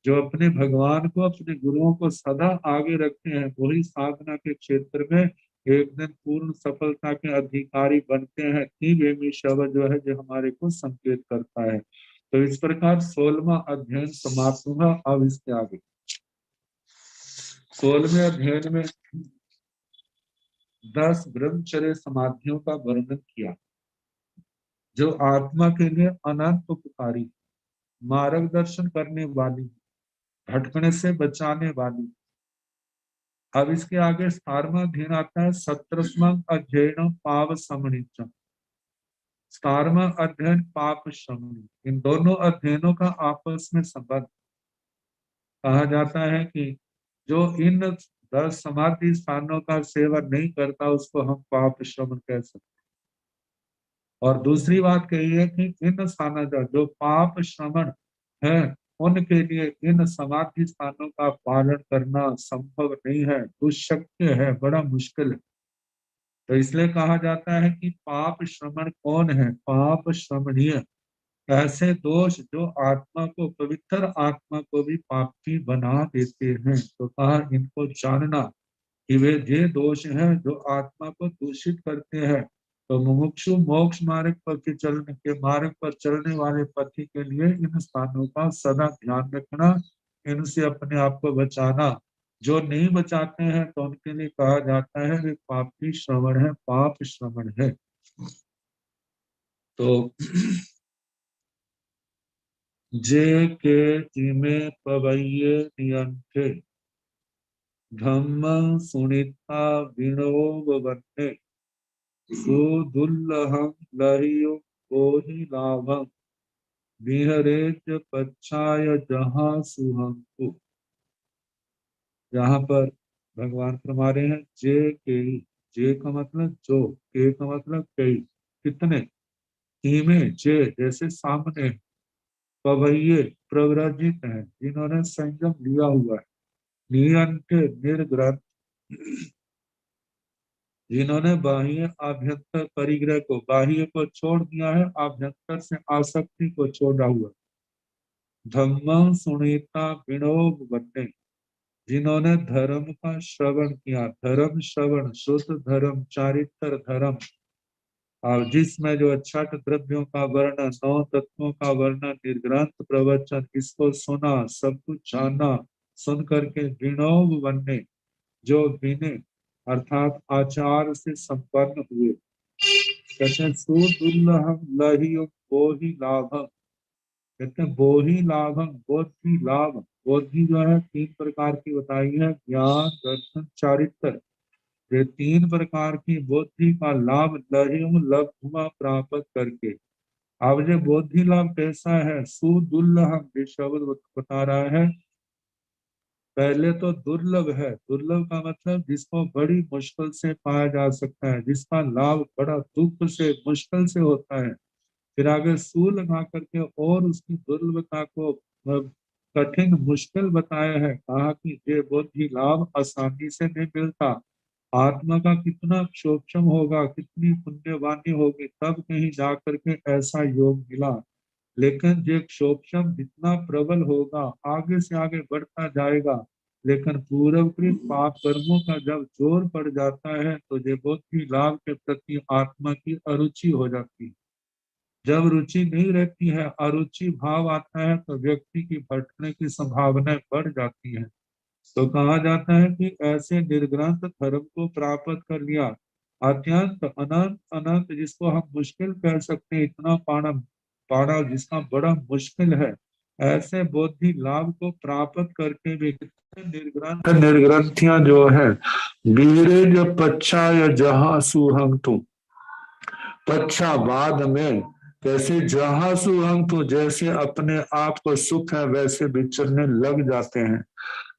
जो अपने भगवान को अपने गुरुओं को सदा आगे रखते हैं वही साधना के क्षेत्र में एक दिन पूर्ण सफलता के अधिकारी बनते हैं। वे शब्द जो है जो हमारे को संकेत करता है। तो इस प्रकार 16वां अध्ययन समाप्त हुआ। अब इसके आगे 16वें अध्ययन में 10 ब्रह्मचर्य समाधियों का वर्णन किया जो आत्मा के लिए अनंत उपकारी, मार्गदर्शन करने वाली, भटकने से बचाने वाली। अब इसके आगे 17वां अध्ययन आता है 17वां अध्ययन पाप समणिचम। 17वां अध्ययन पाप शमनी। इन दोनों अध्ययनों का आपस में संबंध। कहा जाता है कि जो इन 10 समाधि स्थानों का सेवन नहीं करता उसको हम पाप श्रमण कह सकते हैं। और दूसरी बात कही है कि इन स्थानों का जो पाप श्रमण है उनके लिए इन समाधि स्थानों का पालन करना संभव नहीं है, दुष्शक्य है, बड़ा मुश्किल है। तो इसलिए कहा जाता है कि पाप श्रमण कौन है, पाप श्रमणीय ऐसे दोष जो आत्मा को, पवित्र आत्मा को भी पापी बना देते हैं। तो कहा इनको जानना कि वे ये दोष हैं जो आत्मा को दूषित करते हैं। तो मुमुक्षु मोक्ष मार्ग पर के चलने के मार्ग पर चलने वाले पथी के लिए इन स्थानों का सदा ध्यान रखना, इनसे अपने आप को बचाना। जो नहीं बचाते हैं तो उनके लिए कहा जाता है वे पापी श्रवण है, पाप श्रवण है। तो जे के इमे पवैये नियंत्रे धम्म सुनिता विनोबन्ने सुदुल्लहं लहियो कोहि लाभं विहरेत पच्छाय जहाँ सुहंतु। यहाँ पर भगवान फरमा रहे हैं जे के, जे का मतलब जो, के का मतलब कई, कितने, इमे जे जैसे सामने, पवैये प्रव्रजित है जिन्होंने संयम लिया हुआ है, नियंत्रित निर्ग्रंथ जिन्होंने बाह्य आभ्यंतर परिग्रह को, बाह्य को छोड़ दिया है, आभ्यंतर से आसक्ति को छोड़ा हुआ। धम्मं सुनीता विनोद बन्ने, जिन्होंने धर्म का श्रवण किया, धर्म श्रवण, शुद्ध धर्म, चारित्र धर्म, और जिसमें जो अक्षाट द्रव्यों का वर्णन, 9 तत्वों का वर्णन, निर्ग्रंथ प्रवचन, इसको सुना, सब कुछ जाना, सुन करके विनोद बनने, जो विनय अर्थात आचार से संपन्न हुए। कहते सुदुर्लभम लहियो बोहि लाभम, कहते हैं बोहि लाभम, बोधि लाभ। बोधि जो है 3 प्रकार की बताई है, ज्ञान, दर्शन, चारित्र। ये 3 प्रकार की बुद्धि का लाभ लहियो लभ हुआ प्राप्त करके। अब ये बोधि लाभ कैसा है? सुदुर्लभम, ये शब्द बता रहा है। पहले तो दुर्लभ है, दुर्लभ का मतलब जिसको बड़ी मुश्किल से पाया जा सकता है, जिसका लाभ बड़ा दुख से, मुश्किल से होता है। फिर आगे सू लगा करके और उसकी दुर्लभता को कठिन, मुश्किल बताया है। कहा कि ये बुद्धि लाभ आसानी से नहीं मिलता। आत्मा का कितना सूक्ष्म होगा, कितनी पुण्यवानी होगी, तब कहीं जा करके ऐसा योग मिला। लेकिन जो सूक्ष्म जितना प्रबल होगा, आगे से आगे बढ़ता जाएगा। लेकिन पूर्वकृत पाप कर्मों का जब जोर पड़ जाता है, तो ये बुद्धि लाभ के प्रति आत्मा की अरुचि हो जाती है। जब रुचि नहीं रहती है, अरुचि भाव आता है, तो व्यक्ति की भटकने की संभावनाएं बढ़ जाती है। तो कहा जाता है कि ऐसे निर्ग्रंथ धर्म को प्राप्त कर लिया, अत्यंत अनंत अनंत, जिसको हम मुश्किल कह सकते हैं, इतना पाना पाना जिसका बड़ा मुश्किल है, ऐसे बोधि लाभ को प्राप्त करके भी निर्ग्रंथियां जो है, वीरे जो पच्छा या जहां सुहम तू, पच्छा बाद में, कैसे जहां सुहम तू, जैसे अपने आप को सुख है वैसे विचरने लग जाते हैं।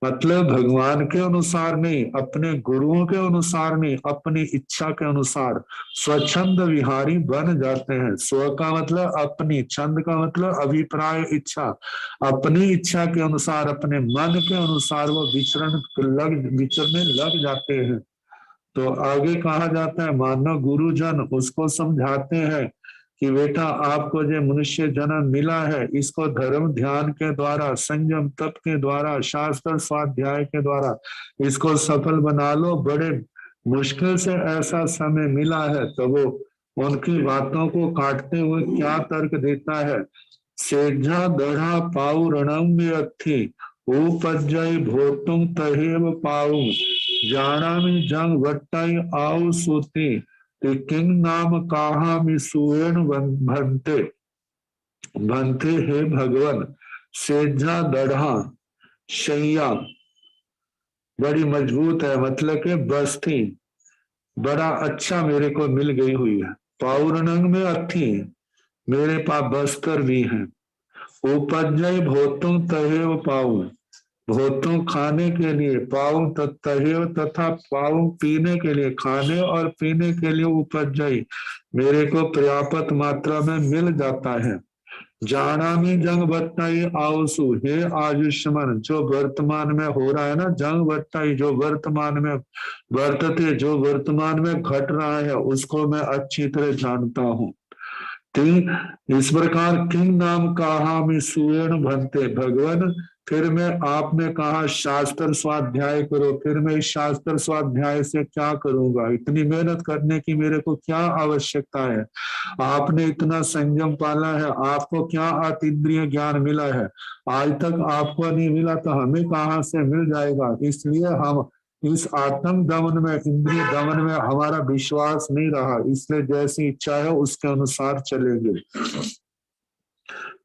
मतलब भगवान के अनुसार नहीं, अपने गुरुओं के अनुसार नहीं, अपनी इच्छा के अनुसार स्वच्छंद विहारी बन जाते हैं। स्व का मतलब अपनी, छंद का मतलब अभिप्राय, इच्छा। अपनी इच्छा के अनुसार, अपने मन के अनुसार वो विचरने लग जाते हैं। तो आगे कहा जाता है, मानव गुरुजन उसको समझाते हैं कि बेटा आपको जो मनुष्य जन्म मिला है, इसको धर्म ध्यान के द्वारा, संयम तप के द्वारा, शास्त्र स्वाध्याय के द्वारा इसको सफल बना लो। बड़े मुश्किल से ऐसा समय मिला है। तो वो उनकी बातों को काटते हुए क्या तर्क देता है? सेझा दढ़ा पाऊ रणम में अथी, उपजय भोतुम तहेव पाऊ, जाना में जंग वट्टाई आउ सूती, किंग नाम काहा में सुएन भंते, भंते हे भगवान। सेजा दढ़ा, शैया बड़ी मजबूत है, मतलब के बस्ती बड़ा अच्छा मेरे को मिल गई हुई है। पाउरनंग में अथी, मेरे पास बस्तर भी है। उपजय भोतुम तहेव पाऊ, भोतों खाने के लिए, पाऊ तहेव तथा पाऊ पीने के लिए, खाने और पीने के लिए उपजय मेरे को पर्याप्त मात्रा में मिल जाता है। जाना में जंग बट्टाई आउसु, हे आयुष्मान, जो वर्तमान में हो रहा है ना, जंग बट्टाई जो वर्तमान में वर्तते, जो वर्तमान में घट रहा है, उसको मैं अच्छी तरह जानता हूँ। इस प्रकार किंग नाम कहा में सुवर्ण भंते, भगवान फिर मैं, आपने कहा शास्त्र स्वाध्याय करो, फिर मैं इस शास्त्र स्वाध्याय से क्या करूंगा? इतनी मेहनत करने की मेरे को क्या आवश्यकता है? आपने इतना संयम पाला है, आपको क्या अतीन्द्रिय ज्ञान मिला है? आज तक आपको नहीं मिला तो हमें कहाँ से मिल जाएगा? इसलिए हम इस आत्म दमन में, इंद्रिय दमन में हमारा विश्वास नहीं रहा, इसलिए जैसी इच्छा है उसके अनुसार चलेंगे।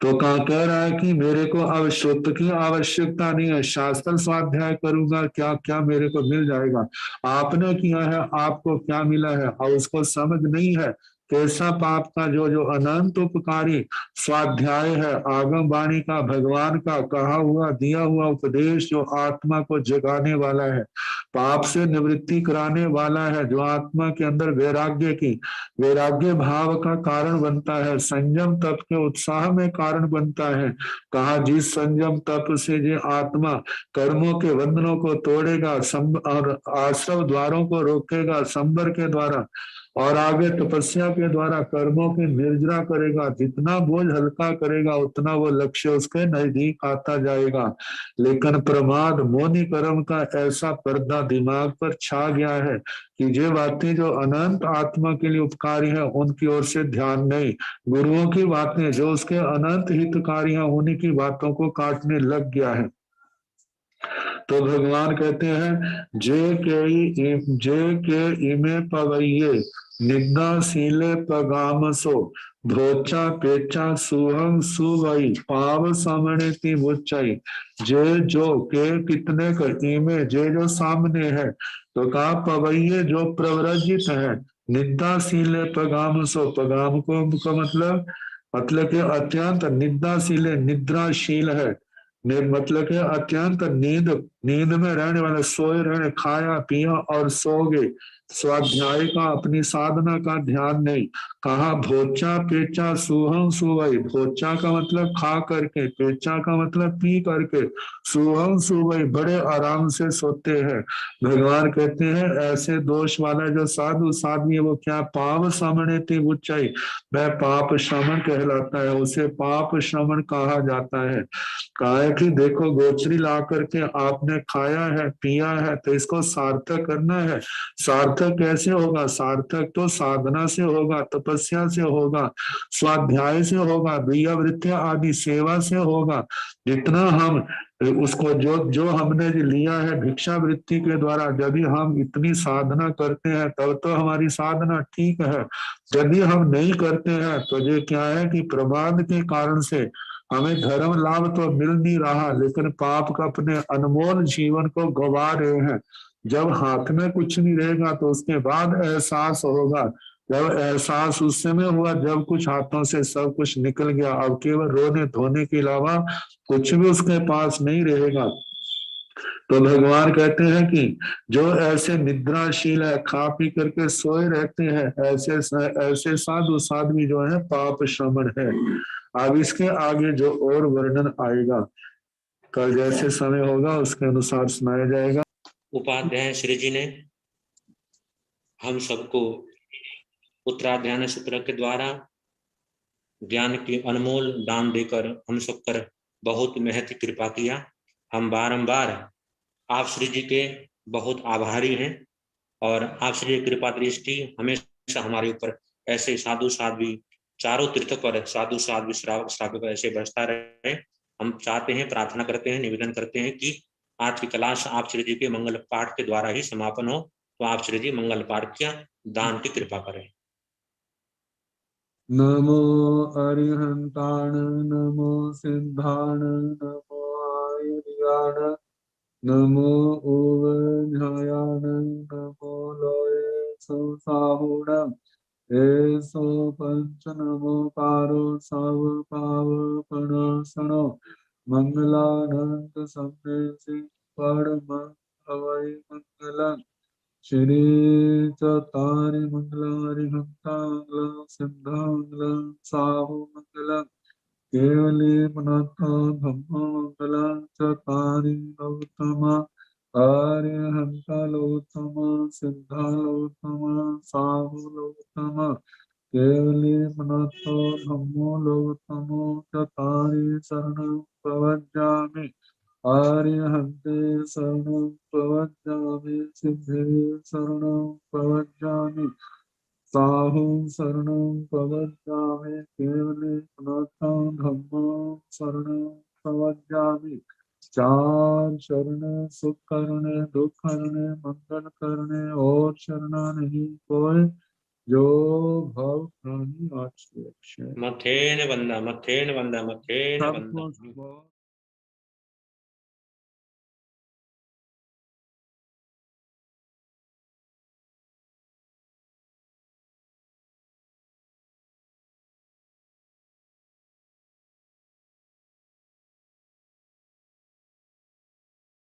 तो कहा कह रहा है कि मेरे को अब श्रुत की आवश्यकता नहीं है, शास्त्र स्वाध्याय करूंगा, क्या क्या मेरे को मिल जाएगा? आपने किया है, आपको क्या मिला है? और उसको समझ नहीं है कैसा पाप का जो अनंत उपकारी स्वाध्याय है, आगम वाणी का, भगवान का कहा हुआ दिया हुआ उपदेश जो आत्मा को जगाने वाला है, पाप से निवृत्ति कराने वाला है, जो आत्मा के अंदर वैराग्य भाव का कारण बनता है, संयम तप के उत्साह में कारण बनता है। कहा जिस संयम तप से जो आत्मा कर्मों के बंधनों को तोड़ेगा और आश्रव द्वारों को रोकेगा संबर के द्वारा, और आगे तपस्या के द्वारा कर्मों की निर्जरा करेगा, जितना बोझ हल्का करेगा उतना वो लक्ष्य उसके नजदीक आता जाएगा। लेकिन प्रमाद मोनि कर्म का ऐसा पर्दा दिमाग पर छा गया है कि ये बातें जो अनंत आत्मा के लिए उपकारी है उनकी ओर से ध्यान नहीं, गुरुओं की बातें जो उसके अनंत हितकारी है उन्हीं की बातों को काटने लग गया है। तो भगवान कहते हैं जे के इमे पवैये निंदाशीले पगामसो भोचा पेचा सुहं सुवई पाव समणति बुच्चाई। जे जो के कितने कर इमे जे जो सामने है, तो कहा पवैये जो प्रव्रजित है, निंदाशीले पगामसो पगाम को मतलब कि अत्यंत निंदाशीले निद्राशील है, मतलब कि अत्यंत नींद में रहने वाले, सोए रहने, खाया पिया और सो गए, स्वाध्याय का अपनी साधना का ध्यान नहीं। कहा भोचा पेचा सुहम सुवई, भोचा का मतलब खा करके, पेचा का मतलब पी करके, सुहम सुवई बड़े आराम से सोते हैं। भगवान कहते हैं ऐसे दोष वाला जो साधु साध्वी है वो क्या पाप श्रमणे थी उच्चाई, वह पाप श्रमण कहलाता है, उसे पाप श्रमण कहा जाता है। कहा है कि देखो गोचरी ला करके आपने खाया है पिया है तो इसको सार्थक करना है। सार्थक कैसे होगा? सार्थक तो साधना से होगा, तपस्या से होगा, स्वाध्याय से होगा, वृत्ति आदि सेवा से होगा। जितना हम उसको जो हमने लिया है भिक्षा वृत्ति के द्वारा, जब भी हम इतनी साधना करते हैं तब तो हमारी साधना ठीक है। यदि हम नहीं करते हैं तो ये क्या है कि प्रमाद के कारण से हमें धर्म लाभ तो मिल नहीं रहा, लेकिन पाप का अपने अनमोल जीवन को गवा रहे हैं। जब हाथ में कुछ नहीं रहेगा तो उसके बाद एहसास होगा। जब एहसास उस समय हुआ जब कुछ हाथों से सब कुछ निकल गया, अब केवल रोने धोने के अलावा कुछ भी उसके पास नहीं रहेगा। तो भगवान कहते हैं कि जो ऐसे निद्राशील है, खा पी करके सोए रहते हैं, ऐसे साधु साध्वी जो है पाप श्रमण है। अब इसके आगे जो और वर्णन आएगा कल जैसे समय होगा उसके अनुसार सुनाया जाएगा। उपाध्याय श्री जी ने हम सबको उत्तराध्यान सूत्र के द्वारा ज्ञान की अनमोल दान देकर हम सब पर बहुत महती कृपा किया। हम बारंबार आप श्री जी के बहुत आभारी हैं और आप श्री की कृपा दृष्टि हमेशा हमारे ऊपर ऐसे साधु साध्वी चारों तीर्थ पर साधु साध्वी श्रावक ऐसे बरसता रहे। हम चाहते हैं, प्रार्थना करते हैं, निवेदन करते हैं कि आज की क्लास आप श्री जी के मंगल पाठ के द्वारा ही समापन हो। तो आप श्री जी मंगल पाठ किया दान की कृपा करें। नमो अरिहंताण नमो सिद्धाण नमो आयुर्याण नमो ओवध्यायाण नमो लोये सुसाहुण एसो पंच नमो पारो साव पावपणासनो मंगलानंद संदेशि परम अवै मंगलम् श्री चतारि मंगलारि हंतांगलं सिद्धांगलं साहु मंगलम् केवली मनता धम्मा मंगलं चतारि गौतमा आर्यहंता लोतमा सिद्धालोतमा साहु लोतमा केवली मनता धम्मो लोतमो चतारि शरणं प्रवज्जामि आर्यहन्ते शरणं प्रवज्जामि सिद्धे शरणं प्रवज्जामि साहुं शरणं प्रवज्जामि केवले पुनः धम्मं शरणं प्रवज्जामि। चार शरण सुख करने दुख करने मंगल करने और शरणा नहीं कोई जो भव प्राणी आश्रय मथेन बंदा मथेन बंदा मथेन बंदा।